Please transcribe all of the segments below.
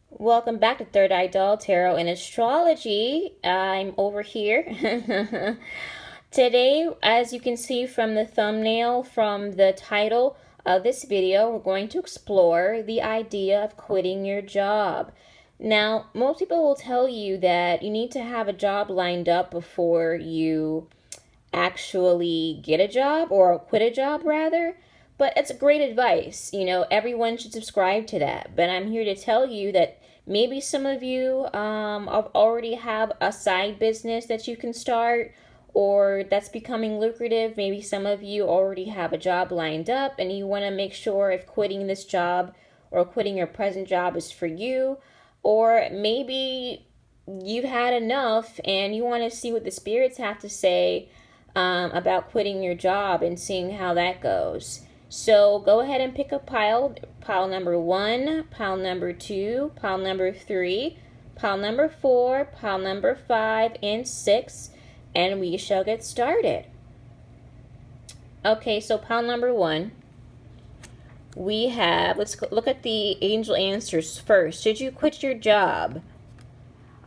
Welcome back to Third Eye Doll Tarot and Astrology. I'm over here. Today, as you can see from the thumbnail, from the title of this video, we're going to explore the idea of quitting your job. Now, most people will tell you that you need to have a job lined up before you actually get a job or quit a job rather. But it's great advice. Everyone should subscribe to that. But I'm here to tell you that maybe some of you already have a side business that you can start or that's becoming lucrative. Maybe some of you already have a job lined up and you want to make sure if quitting this job or quitting your present job is for you. Or maybe you've had enough and you want to see what the spirits have to say about quitting your job and seeing how that goes. So go ahead and pick a pile number 1, pile number 2, pile number 3, pile number 4, pile number 5, and 6, and we shall get started. Okay, so pile number 1, we have, let's look at the angel answers first. Should you quit your job?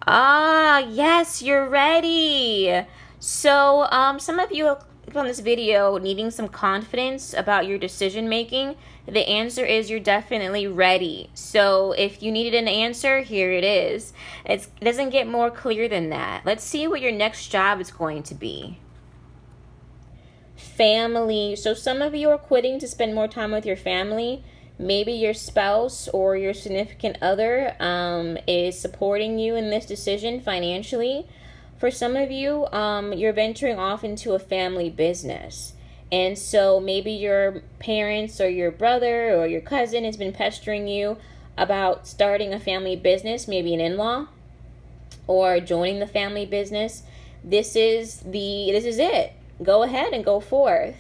Ah, yes, you're ready. So, some of you on this video needing some confidence about your decision making. The answer is you're definitely ready. So, if you needed an answer, here it is. It doesn't get more clear than that. Let's see what your next job is going to be. Family. So, some of you are quitting to spend more time with your family. Maybe your spouse or your significant other is supporting you in this decision financially. For some of you, you're venturing off into a family business. And so maybe your parents or your brother or your cousin has been pestering you about starting a family business, maybe an in-law, or joining the family business. This is it. Go ahead and go forth.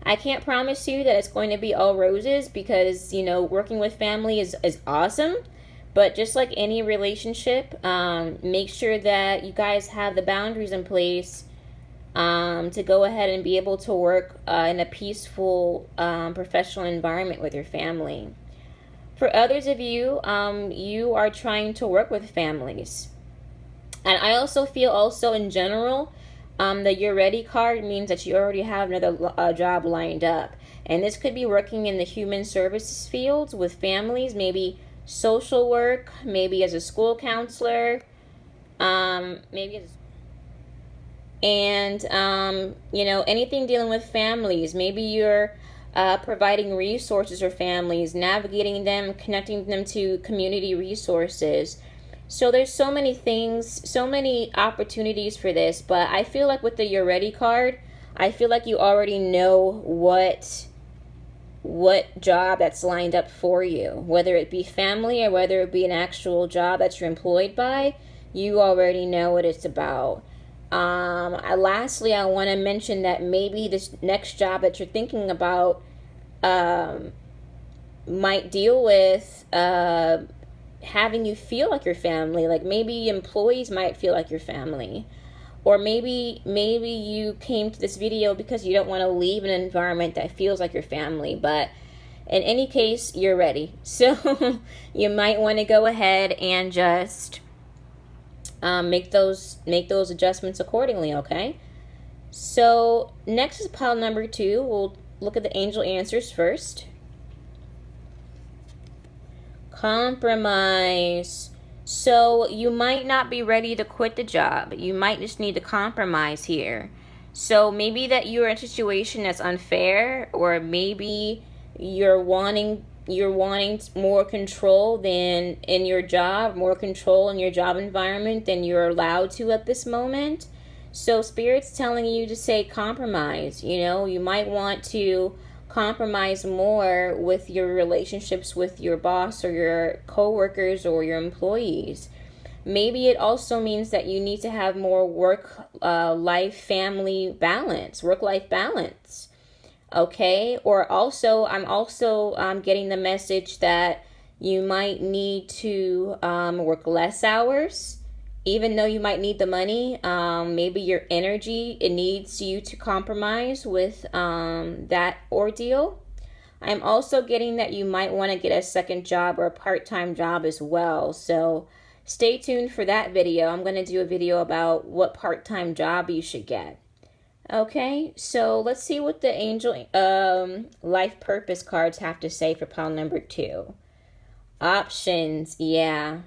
I can't promise you that it's going to be all roses because, working with family is awesome. But just like any relationship, make sure that you guys have the boundaries in place to go ahead and be able to work in a peaceful, professional environment with your family. For others of you, you are trying to work with families. And I also feel in general, the Youre Ready card means that you already have another job lined up. And this could be working in the human services fields with families, maybe social work, maybe as a school counselor, anything dealing with families. Maybe you're providing resources for families, navigating them, connecting them to community resources. So there's so many things, so many opportunities for this, but I feel like with the Youre Ready card, I feel like you already know what job that's lined up for you. Whether it be family or whether it be an actual job that you're employed by, you already know what it's about. Lastly, I want to mention that maybe this next job that you're thinking about might deal with having you feel like your family. Like maybe employees might feel like your family. Or maybe you came to this video because you don't want to leave an environment that feels like your family. But in any case, you're ready. So you might want to go ahead and just make those adjustments accordingly, okay? So next is pile number 2. We'll look at the angel answers first. Compromise. So you might not be ready to quit the job. You might just need to compromise here. So maybe that you're in a situation that's unfair, or maybe you're wanting more control than in your job, more control in your job environment than you're allowed to at this moment. So Spirit's telling you to say compromise. You might want to compromise more with your relationships with your boss or your coworkers or your employees. Maybe it also means that you need to have more work life family balance, work life balance. Okay? Or also, I'm also getting the message that you might need to work less hours. Even though you might need the money, maybe your energy, it needs you to compromise with that ordeal. I'm also getting that you might want to get a second job or a part-time job as well. So stay tuned for that video. I'm going to do a video about what part-time job you should get. Okay, so let's see what the angel life purpose cards have to say for pile number 2. Options, yeah.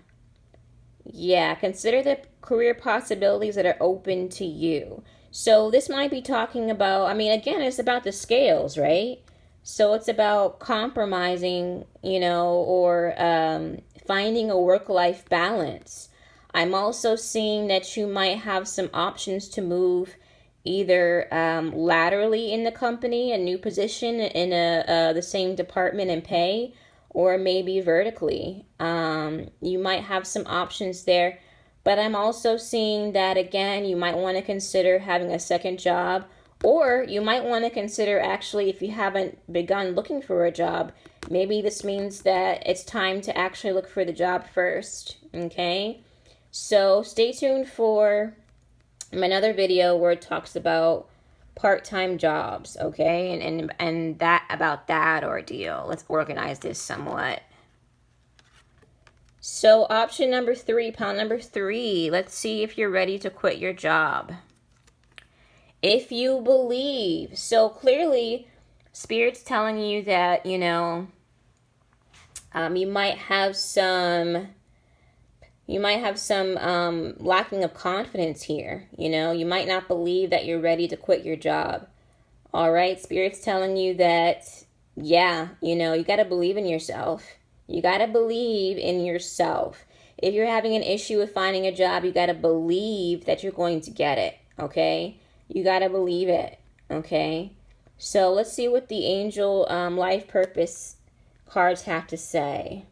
Yeah, consider the career possibilities that are open to you. So this might be talking about, I mean, again, it's about the scales, right? So it's about compromising, or finding a work-life balance. I'm also seeing that you might have some options to move either laterally in the company, a new position in the same department and pay, or maybe vertically. You might have some options there, but I'm also seeing that, again, you might want to consider having a second job, or you might want to consider, actually, if you haven't begun looking for a job, maybe this means that it's time to actually look for the job first, okay? So stay tuned for another video where it talks about part-time jobs, okay? And that about that ordeal. Let's organize this somewhat. So option number 3, pile number 3, let's see if you're ready to quit your job. If you believe, so clearly Spirit's telling you that, you might have some lacking of confidence here. You might not believe that you're ready to quit your job. All right, Spirit's telling you that, yeah, you got to believe in yourself. You got to believe in yourself. If you're having an issue with finding a job, you got to believe that you're going to get it, okay? You got to believe it, okay? So let's see what the angel life purpose cards have to say.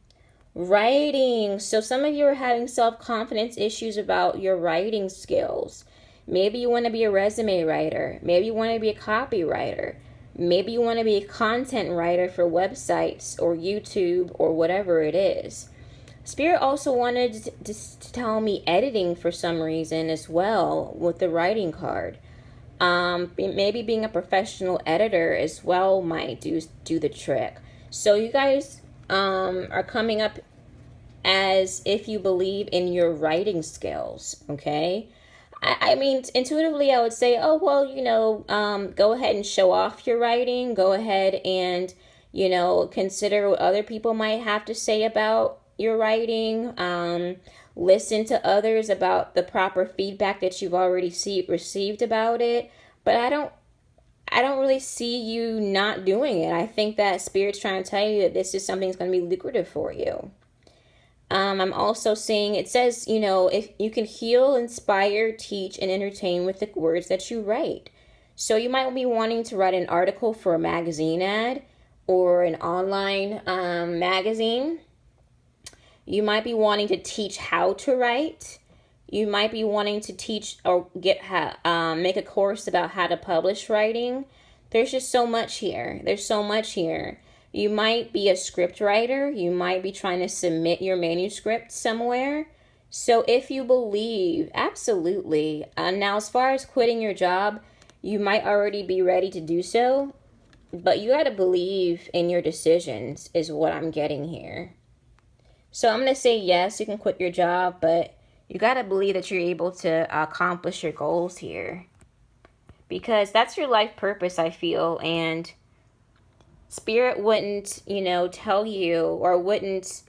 Writing. So some of you are having self-confidence issues about your writing skills. Maybe you want to be a resume writer. Maybe you want to be a copywriter. Maybe you want to be a content writer for websites or YouTube or whatever it is. Spirit also wanted to tell me editing for some reason as well with the writing card. Maybe being a professional editor as well might do the trick. So you guys are coming up as if you believe in your writing skills, okay? I mean, intuitively, I would say, oh, well, go ahead and show off your writing. Go ahead and, consider what other people might have to say about your writing. Listen to others about the proper feedback that you've already received about it. But I don't really see you not doing it. I think that Spirit's trying to tell you that this is something that's going to be lucrative for you. I'm also seeing, it says, if you can heal, inspire, teach, and entertain with the words that you write. So you might be wanting to write an article for a magazine ad or an online magazine. You might be wanting to teach how to write. You might be wanting to teach or make a course about how to publish writing. There's just so much here. There's so much here. You might be a script writer. You might be trying to submit your manuscript somewhere. So if you believe, absolutely. Now, as far as quitting your job, you might already be ready to do so. But you got to believe in your decisions is what I'm getting here. So I'm going to say yes, you can quit your job, but you got to believe that you're able to accomplish your goals here. Because that's your life purpose, I feel, and Spirit wouldn't, tell you, or wouldn't,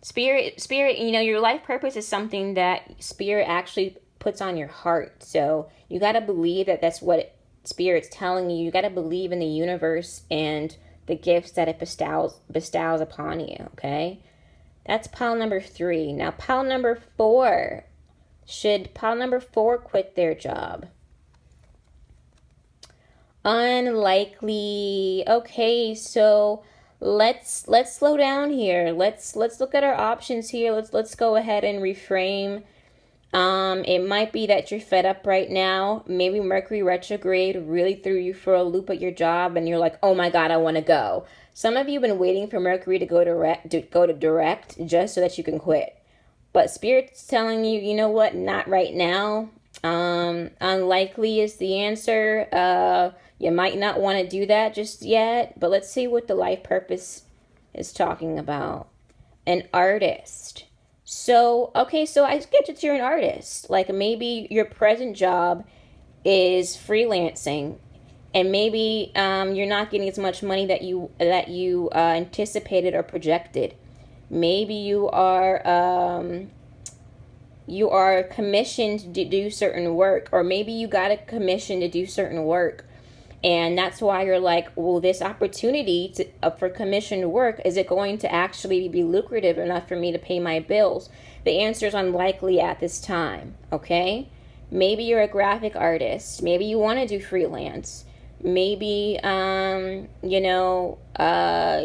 Spirit, your life purpose is something that Spirit actually puts on your heart. So you got to believe that that's what Spirit's telling you. You got to believe in the universe and the gifts that it bestows upon you, okay? That's pile number 3. Now, pile number 4. Should pile number 4 quit their job? Unlikely. Okay, so let's slow down here. Let's look at our options here. Let's go ahead and reframe. It might be that you're fed up right now. Maybe Mercury retrograde really threw you for a loop at your job, and you're like, "Oh my God, I want to go." Some of you have been waiting for Mercury to go to direct just so that you can quit. But Spirit's telling you, you know what? Not right now. Unlikely is the answer. You might not want to do that just yet, but let's see what the life purpose is talking about. An artist. So, okay, so I get that you're an artist. Like maybe your present job is freelancing, and maybe you're not getting as much money that you anticipated or projected. Maybe you are commissioned to do certain work, or maybe you got a commission to do certain work, and that's why you're like, well, this opportunity for commissioned work, is it going to actually be lucrative enough for me to pay my bills? The answer is unlikely at this time. Okay, maybe you're a graphic artist, maybe you want to do freelance, maybe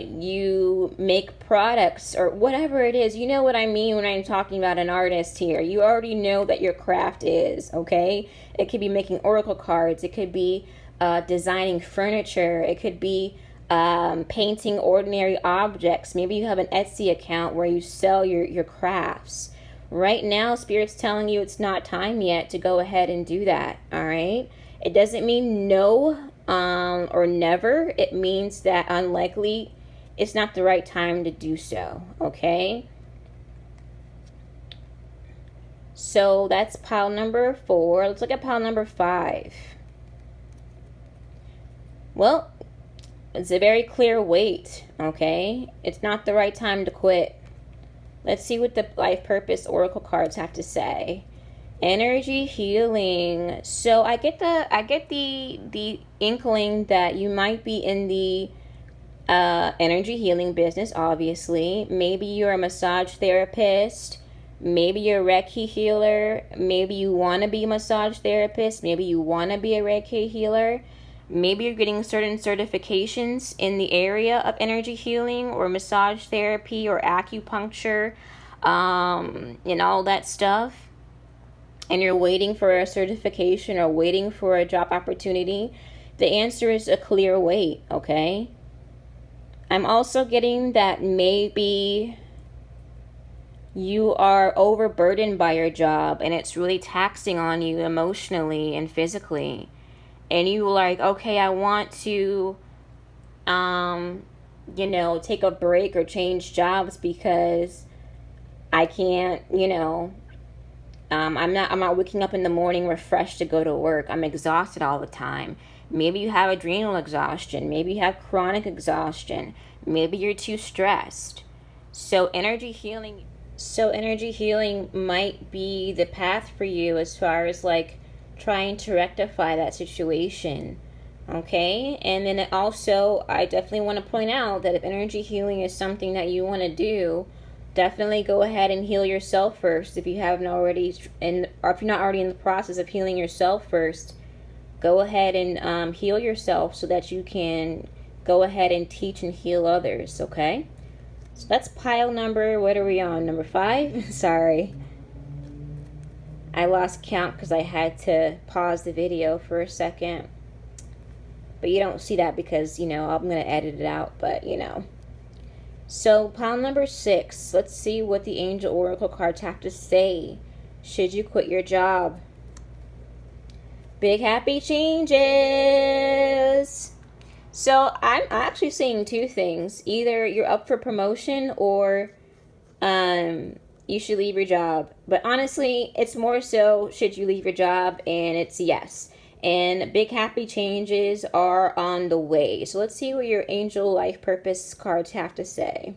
you make products or whatever it is. You know what I mean when I'm talking about an artist here. You already know that your craft is, okay? It could be making oracle cards, it could be designing furniture, it could be painting ordinary objects. Maybe you have an Etsy account where you sell your crafts. Right now, Spirit's telling you it's not time yet to go ahead and do that, all right? It doesn't mean no or never. It means that unlikely, it's not the right time to do so, okay? So that's pile number 4. Let's look at pile number 5. Well, it's a very clear wait, okay? It's not the right time to quit. Let's see what the life purpose oracle cards have to say. Energy healing. So I get the inkling that you might be in the energy healing business, obviously. Maybe you're a massage therapist. Maybe you're a Reiki healer. Maybe you want to be a massage therapist. Maybe you want to be a Reiki healer. Maybe you're getting certain certifications in the area of energy healing or massage therapy or acupuncture, and all that stuff. And you're waiting for a certification or waiting for a job opportunity. The answer is a clear wait, okay? I'm also getting that maybe you are overburdened by your job and it's really taxing on you emotionally and physically. And you like, okay, I want to, take a break or change jobs because I can't, I'm not waking up in the morning refreshed to go to work. I'm exhausted all the time. Maybe you have adrenal exhaustion. Maybe you have chronic exhaustion. Maybe you're too stressed. So energy healing might be the path for you as far as like trying to rectify that situation. Okay? And then also, I definitely want to point out that if energy healing is something that you want to do, definitely go ahead and heal yourself first. If you haven't already, or if you're not already in the process of healing yourself first, go ahead and heal yourself so that you can go ahead and teach and heal others, okay? So that's pile number, what are we on, number 5? Sorry. I lost count because I had to pause the video for a second. But you don't see that because, I'm going to edit it out, but, So, pile number 6. Let's see what the Angel Oracle cards have to say. Should you quit your job? Big happy changes! So, I'm actually seeing 2 things. Either you're up for promotion or you should leave your job. But honestly, it's more so, should you leave your job? And it's yes. And big happy changes are on the way. So let's see what your Angel Life Purpose cards have to say.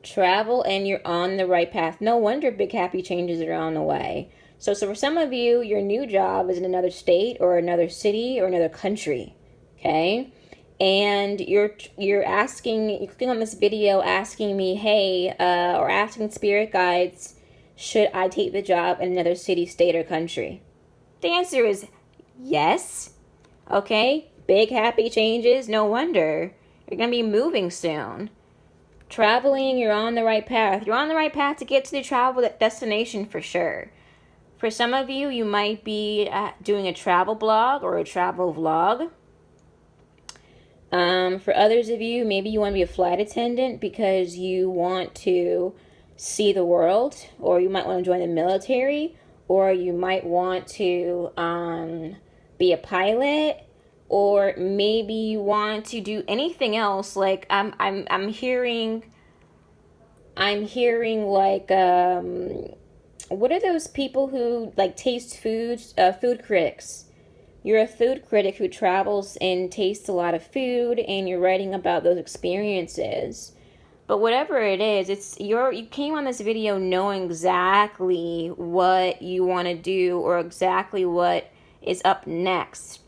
Travel and you're on the right path. No wonder big happy changes are on the way. So for some of you, your new job is in another state or another city or another country. Okay? And you're clicking on this video asking me, hey, or asking spirit guides, should I take the job in another city, state, or country? The answer is yes. Okay? Big happy changes. No wonder. You're going to be moving soon. Traveling, you're on the right path. You're on the right path to get to the travel destination for sure. For some of you, you might be doing a travel blog or a travel vlog. For others of you, maybe you want to be a flight attendant because you want to see the world, or you might want to join the military, or you might want to be a pilot, or maybe you want to do anything else. Like I'm hearing like what are those people who like taste foods? Food critics. You're a food critic who travels and tastes a lot of food, and you're writing about those experiences. But whatever it is, you came on this video knowing exactly what you want to do or exactly what is up next.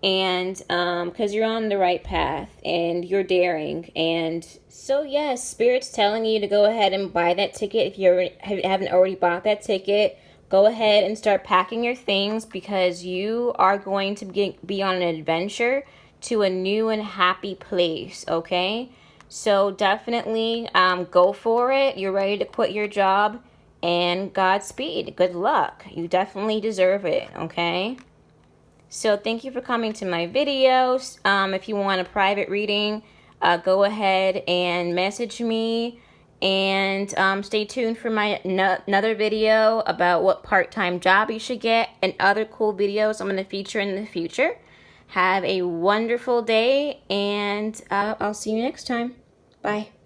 And because you're on the right path and you're daring. And so yes, Spirit's telling you to go ahead and buy that ticket. If you haven't already bought that ticket, go ahead and start packing your things, because you are going to be on an adventure to a new and happy place, okay? So definitely go for it. You're ready to quit your job, and Godspeed. Good luck. You definitely deserve it, okay? So thank you for coming to my videos. If you want a private reading, go ahead and message me. And stay tuned for my another video about what part-time job you should get, and other cool videos I'm going to feature in the future. Have a wonderful day, and I'll see you next time. Bye.